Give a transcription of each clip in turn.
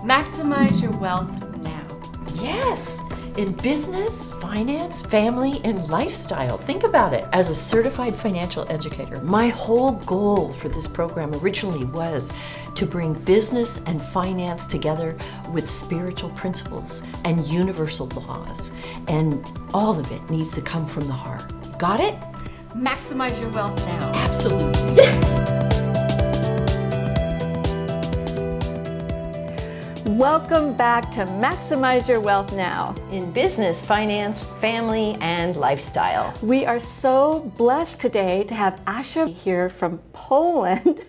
Maximize your wealth now. Yes, in business, finance, family, and lifestyle. Think about it. As a certified financial educator, my whole goal for this program originally was to bring business and finance together with spiritual principles and universal laws. And all of it needs to come from the heart. Got it? Maximize your wealth now. Absolutely. Yes! Welcome back to Maximize Your Wealth Now. In business, finance, family, and lifestyle. We are so blessed today to have Asha here from Poland,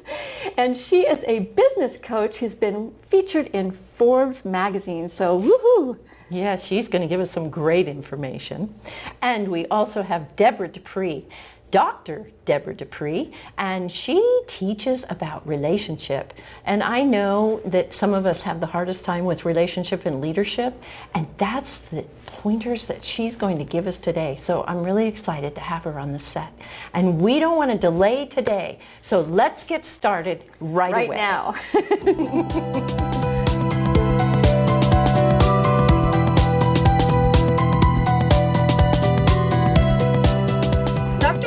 and she is a business coach who's been featured in Forbes magazine, so woohoo! Yeah, she's going to give us some great information. And we also have Debra Dupree, Dr. Debra Dupree, and she teaches about relationship. And I know that some of us have the hardest time with relationship and leadership, and that's the pointers that she's going to give us today. So I'm really excited to have her on the set. And we don't want to delay today, so let's get started right away. Now.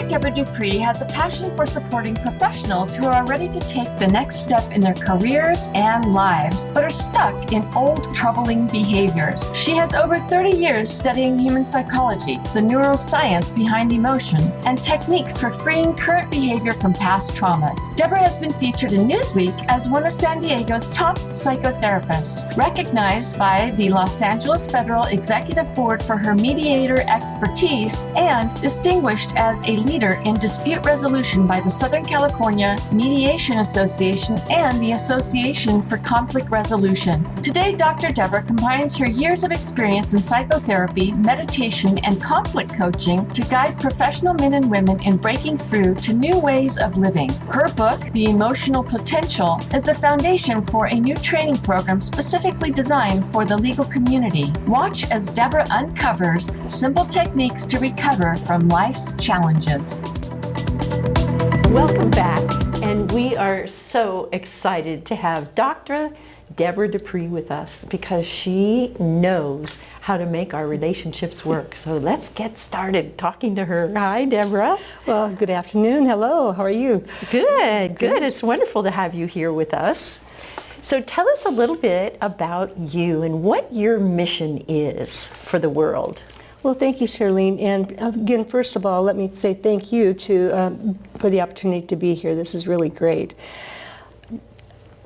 Debra Dupree has a passion for supporting professionals who are ready to take the next step in their careers and lives, but are stuck in old, troubling behaviors. She has over 30 years studying human psychology, the neuroscience behind emotion, and techniques for freeing current behavior from past traumas. Debra has been featured in Newsweek as one of San Diego's top psychotherapists, recognized by the Los Angeles Federal Executive Board for her mediator expertise, and distinguished as a leader in dispute resolution by the Southern California Mediation Association and the Association for Conflict Resolution. Today, Dr. Debra combines her years of experience in psychotherapy, meditation, and conflict coaching to guide professional men and women in breaking through to new ways of living. Her book, The Emotional Potential, is the foundation for a new training program specifically designed for the legal community. Watch as Debra uncovers simple techniques to recover from life's challenges. Welcome back, and we are so excited to have Dr. Debra Dupree with us because she knows how to make our relationships work. So let's get started talking to her. Hi, Debra. Well, good afternoon. Hello. How are you? Good. It's wonderful to have you here with us. So tell us a little bit about you and what your mission is for the world. Well, thank you, Shirlene. And again, first of all, let me say thank you for the opportunity to be here. This is really great.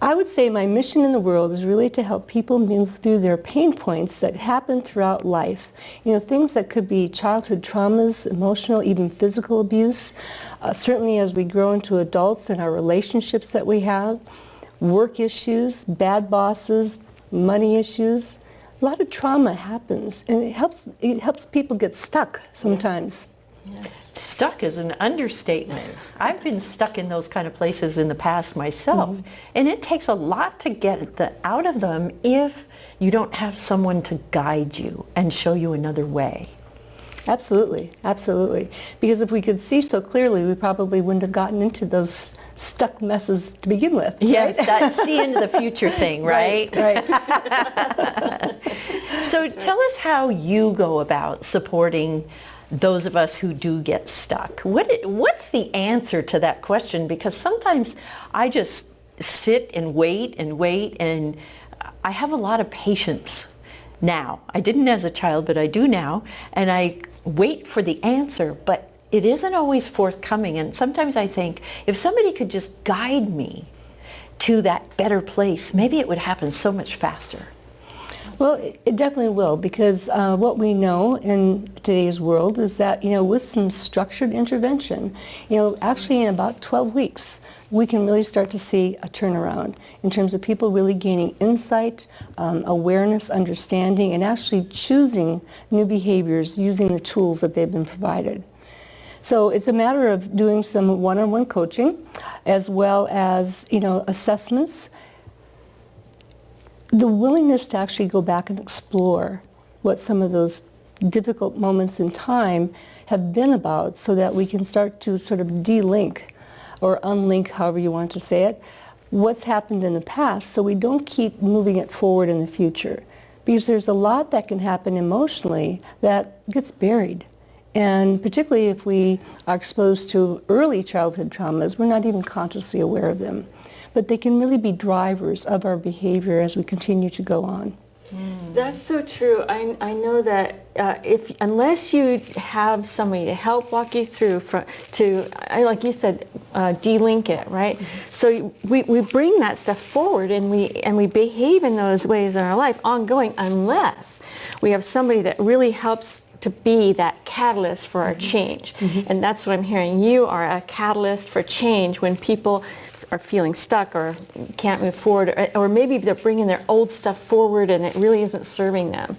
I would say my mission in the world is really to help people move through their pain points that happen throughout life. You know, things that could be childhood traumas, emotional, even physical abuse. Certainly as we grow into adults and our relationships that we have, work issues, bad bosses, money issues. A lot of trauma happens, and it helps people get stuck sometimes. Yes. Stuck is an understatement. I've been stuck in those kind of places in the past myself, and it takes a lot to get out of them if you don't have someone to guide you and show you another way. Absolutely, absolutely. Because if we could see so clearly, we probably wouldn't have gotten into those stuck messes to begin with. Yes, that see into the future thing, right? Right. So tell us how you go about supporting those of us who do get stuck. What's the answer to that question? Because sometimes I just sit and wait, and I have a lot of patience now. I didn't as a child, but I do now, and I wait for the answer, but it isn't always forthcoming. And sometimes I think if somebody could just guide me to that better place, maybe it would happen so much faster. Well, it definitely will, because what we know in today's world is that, with some structured intervention, actually in about 12 weeks, we can really start to see a turnaround in terms of people really gaining insight, awareness, understanding, and actually choosing new behaviors using the tools that they've been provided. So it's a matter of doing some one-on-one coaching as well as, assessments. The willingness to actually go back and explore what some of those difficult moments in time have been about so that we can start to sort of de-link or unlink, however you want to say it, what's happened in the past so we don't keep moving it forward in the future. Because there's a lot that can happen emotionally that gets buried. And particularly if we are exposed to early childhood traumas, we're not even consciously aware of them. But they can really be drivers of our behavior as we continue to go on. That's so true. I know that unless you have somebody to help walk you through like you said, de-link it, right? So we bring that stuff forward and we behave in those ways in our life ongoing unless we have somebody that really helps to be that catalyst for our change. And that's what I'm hearing. You are a catalyst for change when people are feeling stuck or can't move forward, or maybe they're bringing their old stuff forward and it really isn't serving them.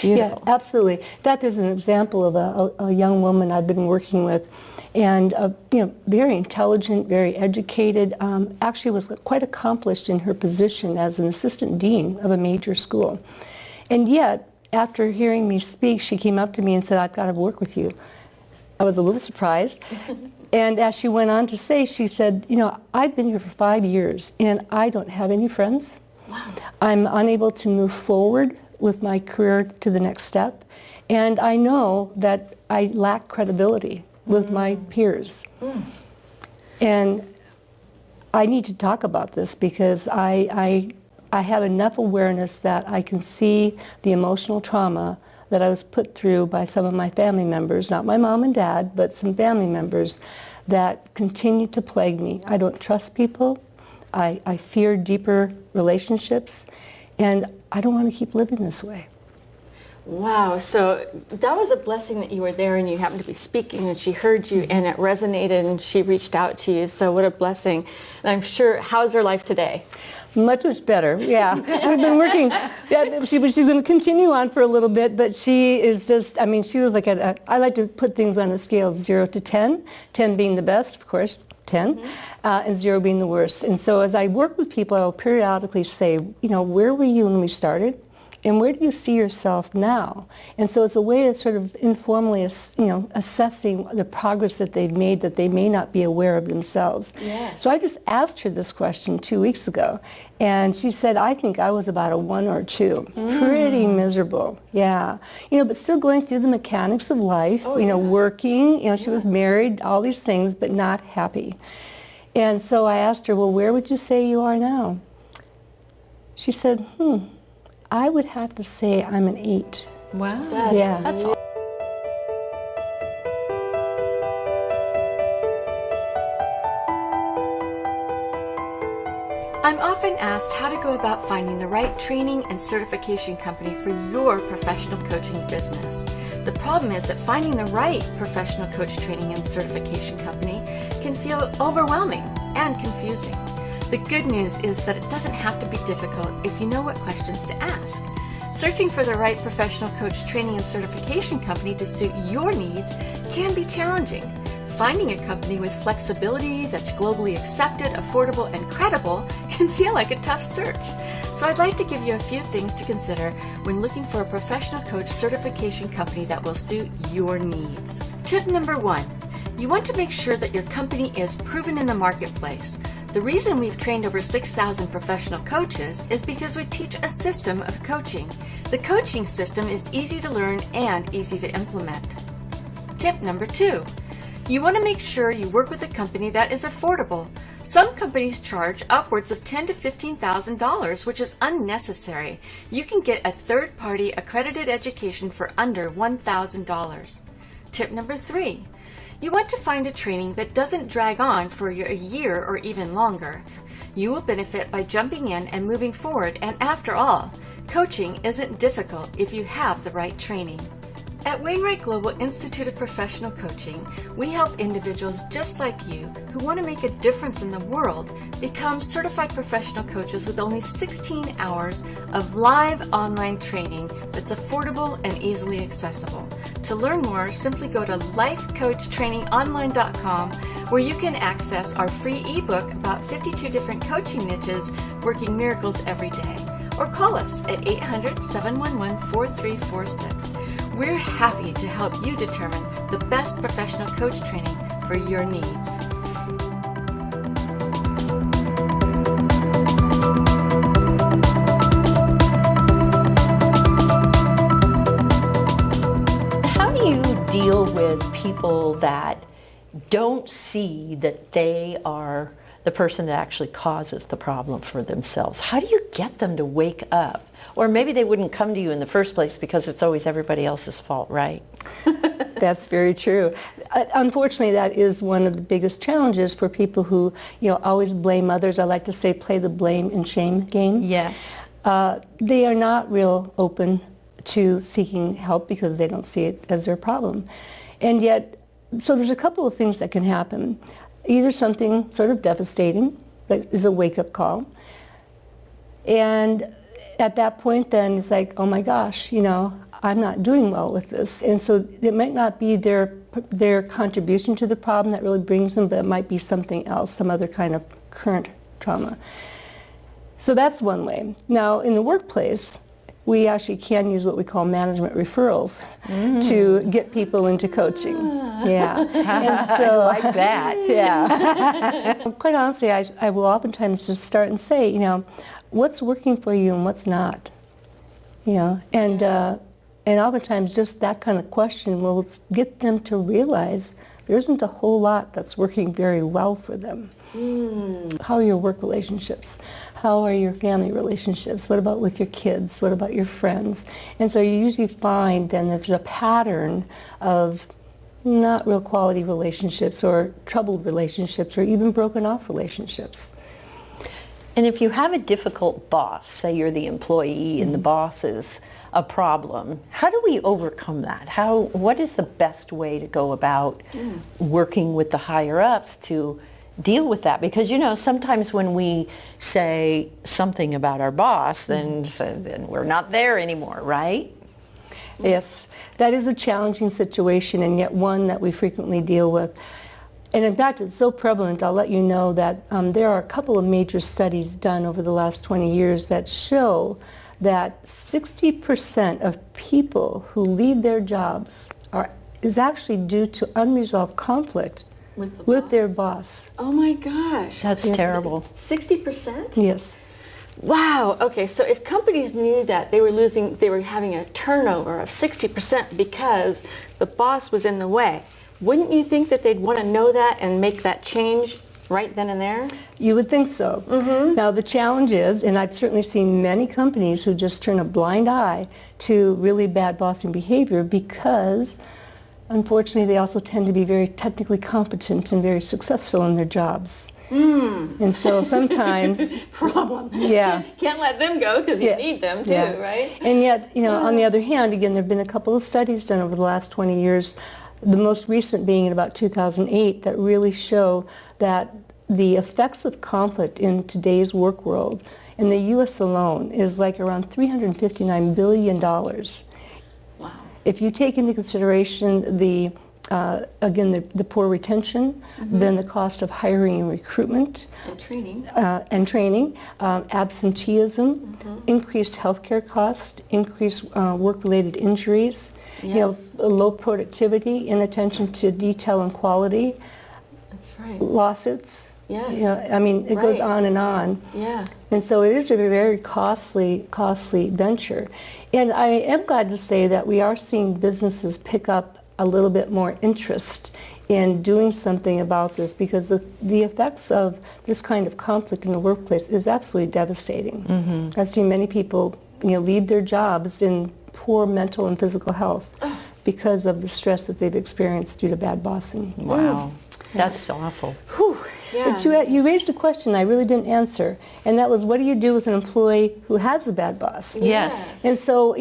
Yeah, absolutely. That is an example of a young woman I've been working with, and very intelligent, very educated, actually was quite accomplished in her position as an assistant dean of a major school. And yet, after hearing me speak, she came up to me and said, "I've got to work with you." I was a little surprised. And as she went on to say, she said, "I've been here for 5 years and I don't have any friends. Wow. I'm unable to move forward with my career to the next step. And I know that I lack credibility with my peers. And I need to talk about this because I have enough awareness that I can see the emotional trauma that I was put through by some of my family members, not my mom and dad, but some family members that continue to plague me. I don't trust people. I fear deeper relationships, and I don't want to keep living this way." Wow, so that was a blessing that you were there and you happened to be speaking and she heard you and it resonated and she reached out to you. So what a blessing. And I'm sure, how's her life today? Much better, yeah. I've been working, she's going to continue on for a little bit, but she is just, she was like I like to put things on a scale of 0 to 10, 10 being the best, of course, 10, and 0 being the worst. And so as I work with people, I'll periodically say, where were you when we started? And where do you see yourself now? And so it's a way of sort of informally, assessing the progress that they've made that they may not be aware of themselves. Yes. So I just asked her this question 2 weeks ago, and she said, "I think I was about a 1 or 2. Pretty miserable, yeah. But still going through the mechanics of life, working, she was married, all these things, but not happy." And so I asked her, "Well, where would you say you are now?" She said, "I would have to say I'm an 8. Wow. That's awesome. I'm often asked how to go about finding the right training and certification company for your professional coaching business. The problem is that finding the right professional coach training and certification company can feel overwhelming and confusing. The good news is that it doesn't have to be difficult if you know what questions to ask. Searching for the right professional coach training and certification company to suit your needs can be challenging. Finding a company with flexibility that's globally accepted, affordable, and credible can feel like a tough search. So I'd like to give you a few things to consider when looking for a professional coach certification company that will suit your needs. Tip number 1. You want to make sure that your company is proven in the marketplace. The reason we've trained over 6,000 professional coaches is because we teach a system of coaching. The coaching system is easy to learn and easy to implement. Tip number 2. You want to make sure you work with a company that is affordable. Some companies charge upwards of $10,000 to $15,000, which is unnecessary. You can get a third-party accredited education for under $1,000. Tip number 3. You want to find a training that doesn't drag on for a year or even longer. You will benefit by jumping in and moving forward, and after all, coaching isn't difficult if you have the right training. At Wainwright Global Institute of Professional Coaching, we help individuals just like you who want to make a difference in the world become certified professional coaches with only 16 hours of live online training that's affordable and easily accessible. To learn more, simply go to lifecoachtrainingonline.com, where you can access our free ebook about 52 different coaching niches working miracles every day. Or call us at 800-711-4346. We're happy to help you determine the best professional coach training for your needs. with people that don't see that they are the person that actually causes the problem for themselves? How do you get them to wake up? Or maybe they wouldn't come to you in the first place because it's always everybody else's fault, right? That's very true. Unfortunately, that is one of the biggest challenges for people who, always blame others. I like to say play the blame and shame game. Yes. They are not real open to seeking help because they don't see it as their problem. And yet, so there's a couple of things that can happen. Either something sort of devastating, that is a wake-up call. And at that point then it's like, oh my gosh, I'm not doing well with this. And so it might not be their contribution to the problem that really brings them, but it might be something else, some other kind of current trauma. So that's one way. Now in the workplace, we actually can use what we call management referrals to get people into coaching. Yeah. And so, I like that. Yeah. Quite honestly, I will oftentimes just start and say, what's working for you and what's not? And oftentimes just that kind of question will get them to realize there isn't a whole lot that's working very well for them. How are your work relationships? How are your family relationships? What about with your kids? What about your friends? And so you usually find then there's a pattern of not real quality relationships or troubled relationships or even broken off relationships. And if you have a difficult boss, say you're the employee and the boss is a problem, how do we overcome that? What is the best way to go about working with the higher ups to deal with that? Because sometimes when we say something about our boss, then we're not there anymore, right? Yes, that is a challenging situation, and yet one that we frequently deal with. And in fact, it's so prevalent, I'll let you know that there are a couple of major studies done over the last 20 years that show that 60% of people who leave their jobs is actually due to unresolved conflict with their boss. Oh my gosh. That's terrible. 60%? Yes. Wow. Okay, so if companies knew that they were having a turnover of 60% because the boss was in the way, wouldn't you think that they'd want to know that and make that change right then and there? You would think so. Now the challenge is, and I've certainly seen many companies who just turn a blind eye to really bad bossing behavior because unfortunately they also tend to be very technically competent and very successful in their jobs. And so sometimes Problem. Yeah. Can't let them go because you need them too, right? And yet, on the other hand, again, there have been a couple of studies done over the last 20 years, the most recent being in about 2008, that really show that the effects of conflict in today's work world in the U.S. alone is like around $359 billion. Wow. If you take into consideration the poor retention, then the cost of hiring and recruitment, and training, absenteeism, increased healthcare costs, increased work-related injuries, low productivity, inattention to detail and quality, that's right, lawsuits. Yes. It goes on and on. Yeah. And so it is a very costly venture. And I am glad to say that we are seeing businesses pick up a little bit more interest in doing something about this because the effects of this kind of conflict in the workplace is absolutely devastating. I've seen many people leave their jobs in poor mental and physical health because of the stress that they've experienced due to bad bossing. Wow. That's so awful. Whew. Yeah. But you raised a question I really didn't answer, and that was, what do you do with an employee who has a bad boss? Yes. And so,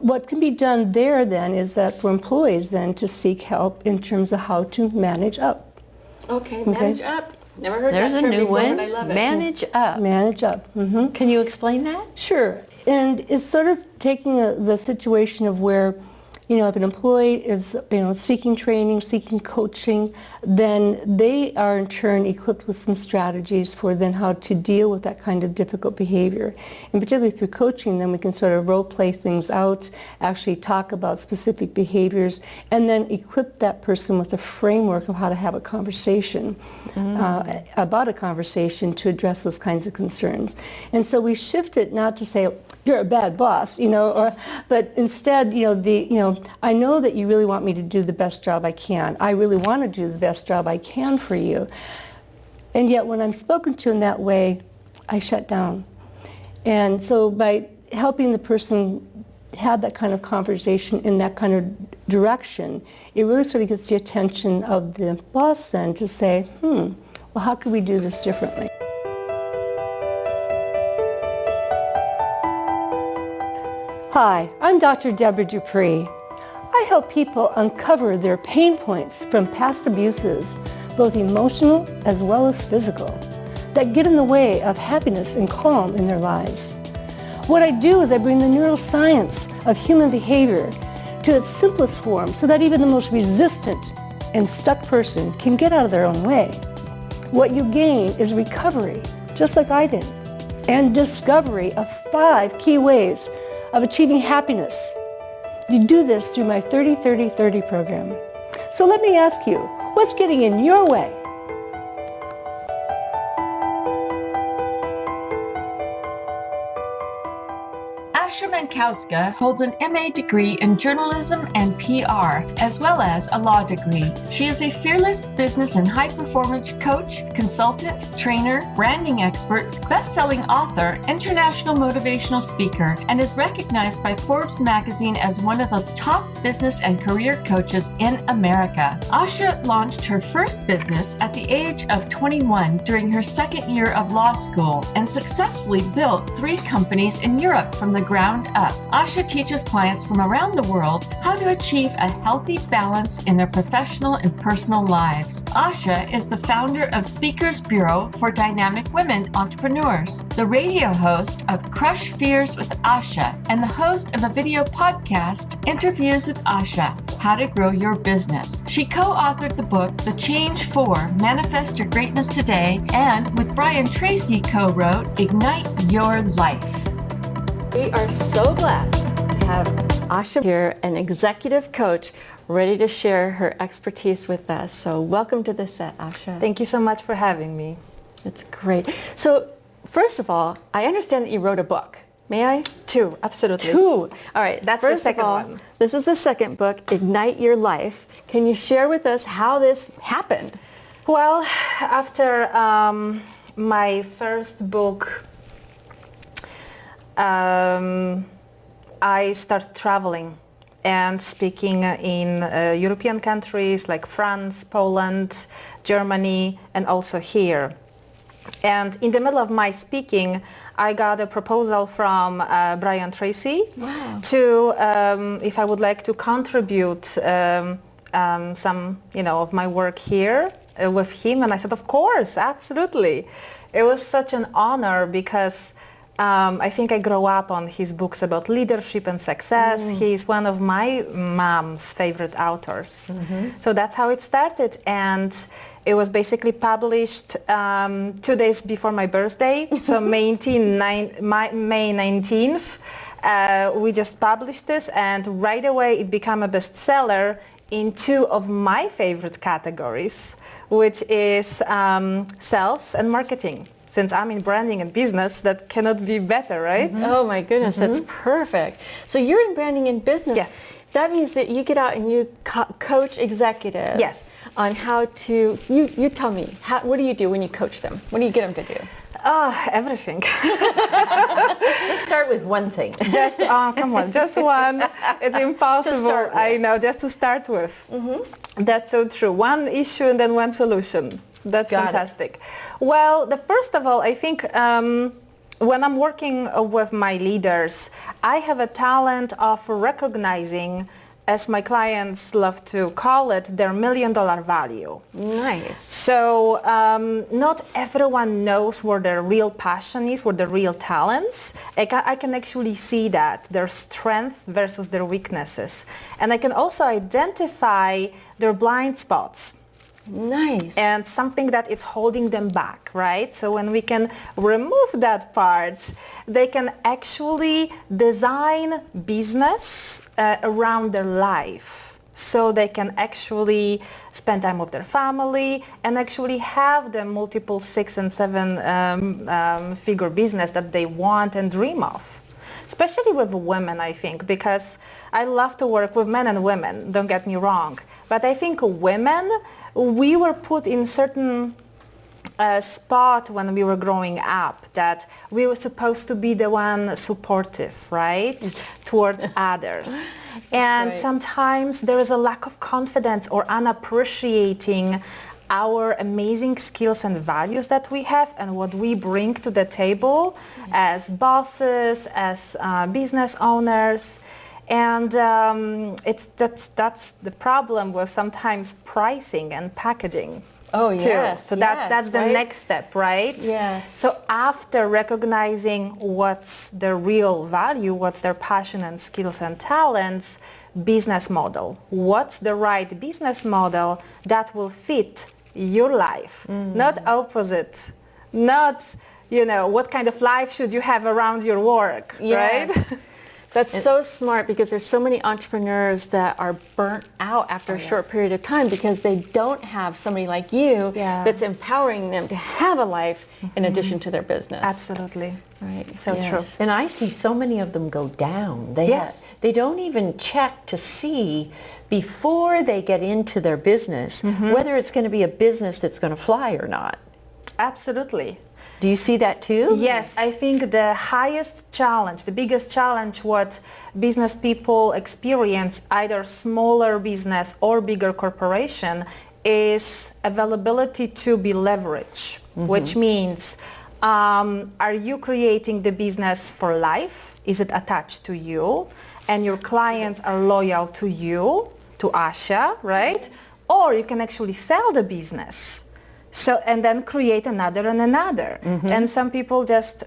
what can be done there then is that for employees then to seek help in terms of how to manage up. Okay, manage up. Never heard There's that a term new before, one. but I love it. Manage up. Manage up. Can you explain that? Sure. And it's sort of taking the situation of where, if an employee is, seeking training, seeking coaching, then they are in turn equipped with some strategies for then how to deal with that kind of difficult behavior. And particularly through coaching, then we can sort of role play things out, actually talk about specific behaviors, and then equip that person with a framework of how to have a conversation, about a conversation to address those kinds of concerns. And so we shift it not to say, you're a bad boss, but instead, I know that you really want me to do the best job I can. I really want to do the best job I can for you. And yet when I'm spoken to in that way, I shut down. And so by helping the person have that kind of conversation in that kind of direction, it really sort of gets the attention of the boss then to say, well, how could we do this differently? Hi, I'm Dr. Debra Dupree. I help people uncover their pain points from past abuses, both emotional as well as physical, that get in the way of happiness and calm in their lives. What I do is I bring the neuroscience of human behavior to its simplest form so that even the most resistant and stuck person can get out of their own way. What you gain is recovery, just like I did, and discovery of 5 key ways of achieving happiness. You do this through my 30-30-30 program. So let me ask you, what's getting in your way? Asha Mankowska holds an MA degree in journalism and PR, as well as a law degree. She is a fearless business and high-performance coach, consultant, trainer, branding expert, best-selling author, international motivational speaker, and is recognized by Forbes magazine as one of the top business and career coaches in America. Asha launched her first business at the age of 21 during her second year of law school and successfully built 3 companies in Europe from the ground up. Asha teaches clients from around the world how to achieve a healthy balance in their professional and personal lives. Asha is the founder of Speakers Bureau for Dynamic Women Entrepreneurs, the radio host of Crush Fears with Asha, and the host of a video podcast, Interviews with Asha, How to Grow Your Business. She co-authored the book, The Change 4, Manifest Your Greatness Today, and with Brian Tracy co-wrote, Ignite Your Life. We are so blessed to have Asha here, an executive coach, ready to share her expertise with us. So welcome to the set, Asha. Thank you so much for having me. It's great. So first of all, I understand that you wrote a book. May I? 2, absolutely. 2. All right. That's first the second of all, one. This is the second book, Ignite Your Life. Can you share with us how this happened? Well, after my first book, I started traveling and speaking in European countries like France, Poland, Germany, and also here. And in the middle of my speaking, I got a proposal from Brian Tracy to if I would like to contribute some, of my work here with him. And I said, of course, absolutely. It was such an honor because I think I grew up on his books about leadership and success. He's one of my mom's favorite authors. So that's how it started. And it was basically published 2 days before my birthday. So May 19th, we just published this. And right away it became a bestseller in 2 of my favorite categories, which is sales and marketing. Since I'm in branding and business, that cannot be better, right? Oh my goodness, that's perfect. So you're in branding and business. Yes. That means that you get out and you coach executives. Yes. On how to, you tell me, what do you do when you coach them? What do you get them to do? Everything. Let's start with one thing. Just, come on, just one. It's impossible. To start with. I know, just to start with. That's so true. One issue and then one solution. That's fantastic. Well, first of all, I think when I'm working with my leaders, I have a talent of recognizing, as my clients love to call it, their $1 million value. Nice. So not everyone knows where their real passion is, where their real talents. I can actually see that, their strength versus their weaknesses. And I can also identify their blind spots. Nice. And something that is holding them back, right? So when we can remove that part, they can actually design business around their life. So they can actually spend time with their family and actually have the multiple 6- and 7-figure business that they want and dream of. especially with women, I think, because I love to work with men and women, don't get me wrong. But I think women, we were put in certain spot when we were growing up that we were supposed to be the one supportive, right, towards others. And sometimes there is a lack of confidence or unappreciating our amazing skills and values that we have and what we bring to the table as bosses, as business owners. And that's the problem with sometimes pricing and packaging. Oh, too. yes. So that's the next step, right? Yes. So after recognizing what's their real value, what's their passion and skills and talents, business model. What's the right business model that will fit your life? Not opposite. Not, what kind of life should you have around your work, right? That's so smart, because there's so many entrepreneurs that are burnt out after a short period of time because they don't have somebody like you that's empowering them to have a life in addition to their business. Absolutely. Right. So true. And I see so many of them go down. They don't even check to see before they get into their business whether it's going to be a business that's going to fly or not. Absolutely. Do you see that too? Yes, I think the highest challenge, the biggest challenge what business people experience, either smaller business or bigger corporation, is availability to be leveraged, which means are you creating the business for life? Is it attached to you? And your clients are loyal to you, to Asha, right? Or you can actually sell the business. So, and then create another and another. And some people just,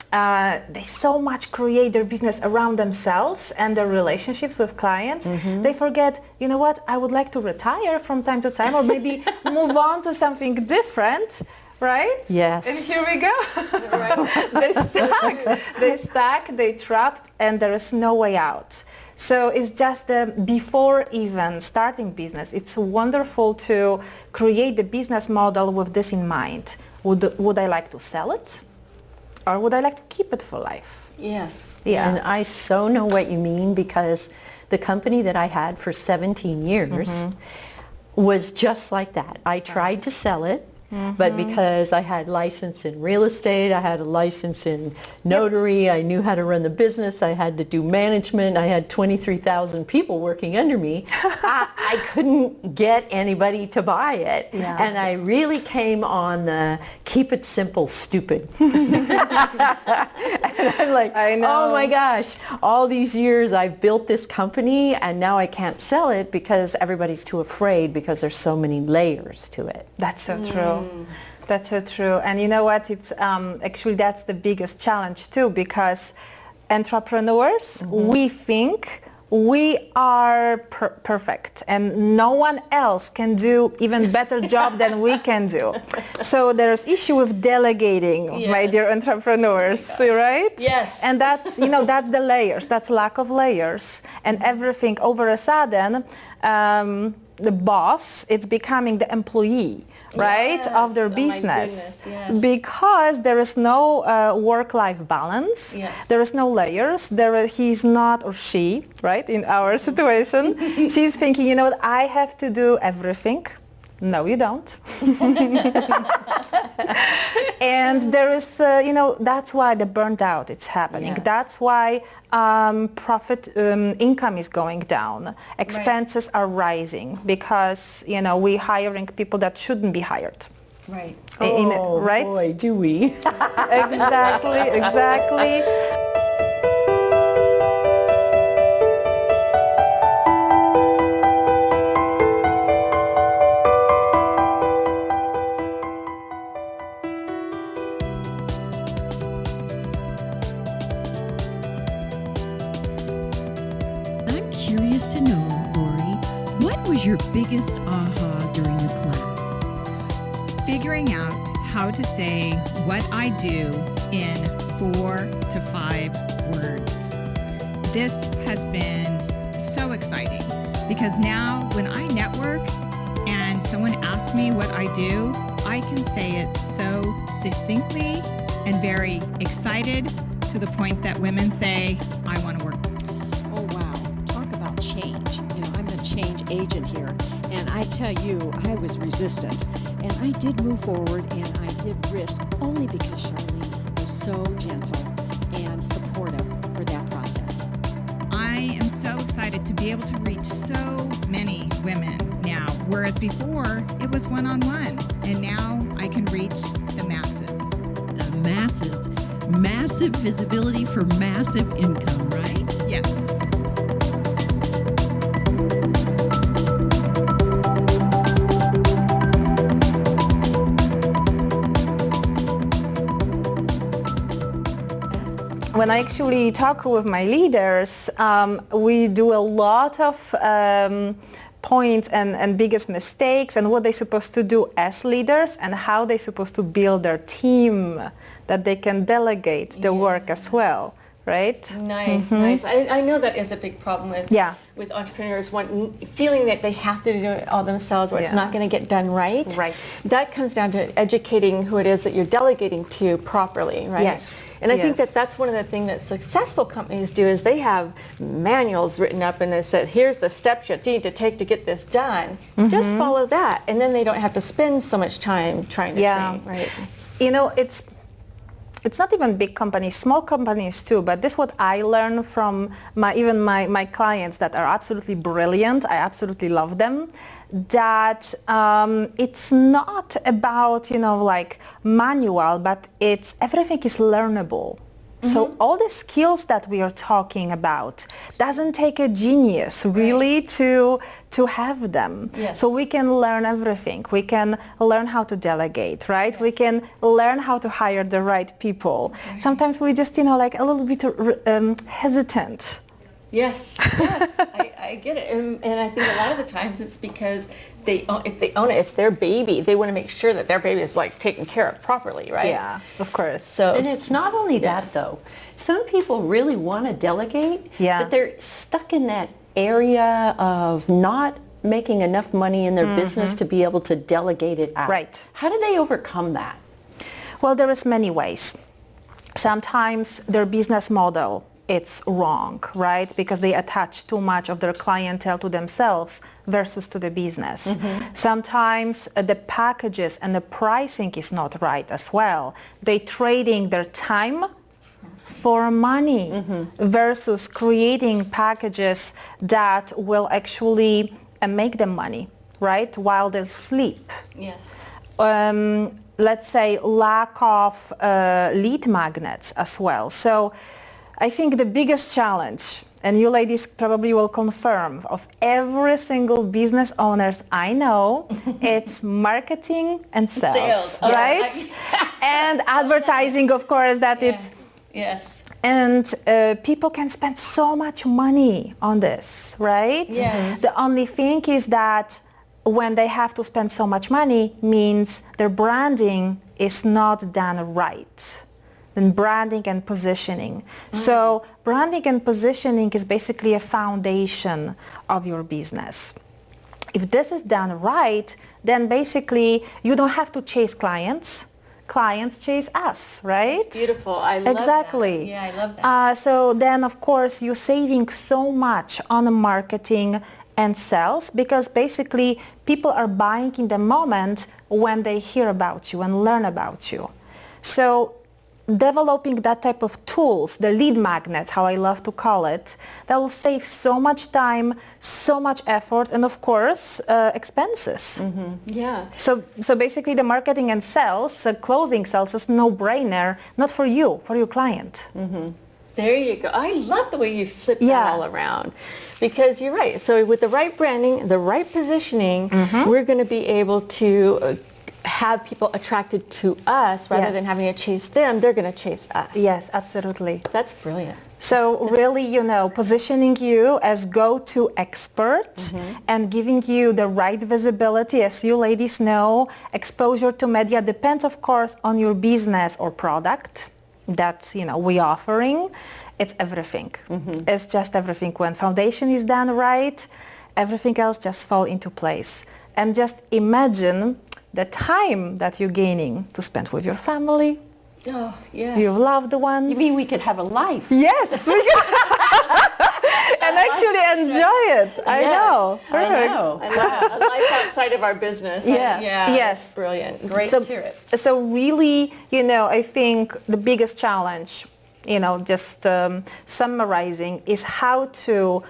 they so much create their business around themselves and their relationships with clients. They forget, you know what, I would like to retire from time to time, or maybe move on to something different, right? Yes. And here we go. They stuck, they trapped, and there is no way out. So it's just before even starting business, it's wonderful to create the business model with this in mind. Would I like to sell it, or would I like to keep it for life? Yes. Yeah. And I so know what you mean, because the company that I had for 17 years was just like that. I tried to sell it, but because I had license in real estate, I had a license in notary, I knew how to run the business, I had to do management, I had 23,000 people working under me, I couldn't get anybody to buy it. And I really came on the keep it simple, stupid. And I'm like, oh my gosh, all these years I've built this company and now I can't sell it because everybody's too afraid, because there's so many layers to it. That's so true. That's so true. And you know what? It's actually that's the biggest challenge too, because entrepreneurs, we think we are perfect and no one else can do even better job than we can do. So there's issue with delegating, my dear entrepreneurs, right? Yes. And that's, that's the layers, that's lack of layers, and everything over a sudden, the boss, it's becoming the employee, right, of their business, because there is no work-life balance. There is no layers. He's not, or she, right, in our situation, she's thinking, you know what, I have to do everything. No, you don't. And there is, that's why the burnt out is happening. That's why profit income is going down. Expenses are rising because, we're hiring people that shouldn't be hired. Right. Right? Boy, do we. Exactly. Curious to know, Lori, what was your biggest aha during the class? Figuring out how to say what I do in 4 to 5 words. This has been so exciting because now when I network and someone asks me what I do, I can say it so succinctly and very excited to the point that women say, I want to work? Oh, wow. Talk about change. You know, I'm a change agent here. And I tell you, I was resistant. And I did move forward and I did risk only because Shirlene was so gentle and supportive for that process. I am so excited to be able to reach so many women now, whereas before it was one-on-one, and now I can reach the masses. The masses. Massive visibility for massive income, right? Yes. When I actually talk with my leaders, we do a lot of points and biggest mistakes and what they're supposed to do as leaders and how they're supposed to build their team that they can delegate the work as well, right? Nice, nice. I know that is a big problem with entrepreneurs, feeling that they have to do it all themselves or it's not going to get done right. Right. That comes down to educating who it is that you're delegating to properly, right? Yes. And I think that that's one of the things that successful companies do is they have manuals written up and they said, here's the steps you need to take to get this done. Just follow that. And then they don't have to spend so much time trying to train, right? You know, it's not even big companies, small companies too, but this is what I learned from my clients that are absolutely brilliant. I absolutely love them. That it's not about, you know, like manual, but it's everything is learnable. So all the skills that we are talking about doesn't take a genius really to have them. Yes. So we can learn everything. We can learn how to delegate, right? We can learn how to hire the right people. Sometimes we just, you know, like a little bit hesitant. Yes, yes, I get it, and I think a lot of the times it's because if they own it, it's their baby. They want to make sure that their baby is like taken care of properly, right? Yeah, of course. So, And it's not only that though. Some people really want to delegate, but they're stuck in that area of not making enough money in their business to be able to delegate it out. Right. How do they overcome that? Well, there is many ways. Sometimes their business model, it's wrong, right? Because they attach too much of their clientele to themselves versus to the business. Sometimes the packages and the pricing is not right as well. They trading their time for money versus creating packages that will actually make them money, right? While they sleep. yes. Let's say lack of lead magnets as well. So I think the biggest challenge, and you ladies probably will confirm, of every single business owners I know, it's marketing and sales. Right? And advertising, of course, that it's... Yes. And people can spend so much money on this, right? Yes. The only thing is that when they have to spend so much money means their branding is not done right. Then branding and positioning. So branding and positioning is basically a foundation of your business. If this is done right, then basically you don't have to chase clients. Clients chase us, right? It's beautiful. I love exactly. that. Yeah, I love that. So then, of course, you're saving so much on marketing and sales because basically people are buying in the moment when they hear about you and learn about you. So developing that type of tools, the lead magnets, how I love to call it, that will save so much time, so much effort, and of course, expenses. Yeah. So basically the marketing and sales, closing sales is no-brainer, not for you, for your client. There you go. I love the way you flip that all around because you're right. So with the right branding, the right positioning, we're going to be able to have people attracted to us rather than having to chase them. They're going to chase us. Yes, absolutely. That's brilliant. So really, you know, positioning you as go-to expert and giving you the right visibility. As you ladies know, exposure to media depends, of course, on your business or product that, you know, we're offering. It's everything. It's just everything. When foundation is done right, everything else just fall into place. And just imagine the time that you're gaining to spend with your family, Oh, yes. Your loved ones. You mean we could have a life? Yes, we can. And actually enjoy it. I know. I Perfect. know. A life outside of our business. Yes. Yeah, Yes. that's brilliant. Great So, to hear it. so really, I think the biggest challenge, just summarizing, is how to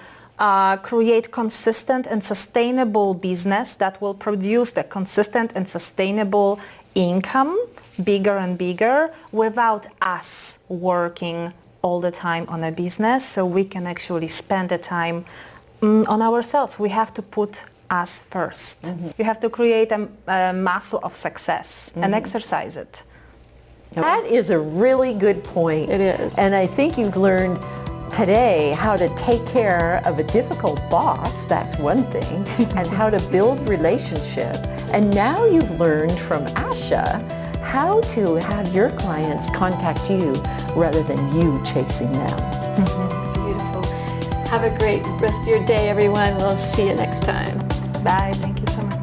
create consistent and sustainable business that will produce the consistent and sustainable income, bigger and bigger, without us working all the time on a business, so we can actually spend the time on ourselves. We have to put us first. You have to create a muscle of success and exercise it. That is a really good point. It is. And I think you've learned today how to take care of a difficult boss, that's one thing, and how to build relationship. And now you've learned from Asha how to have your clients contact you rather than you chasing them. Beautiful. Have a great rest of your day, everyone. We'll see you next time. Bye. Thank you so much.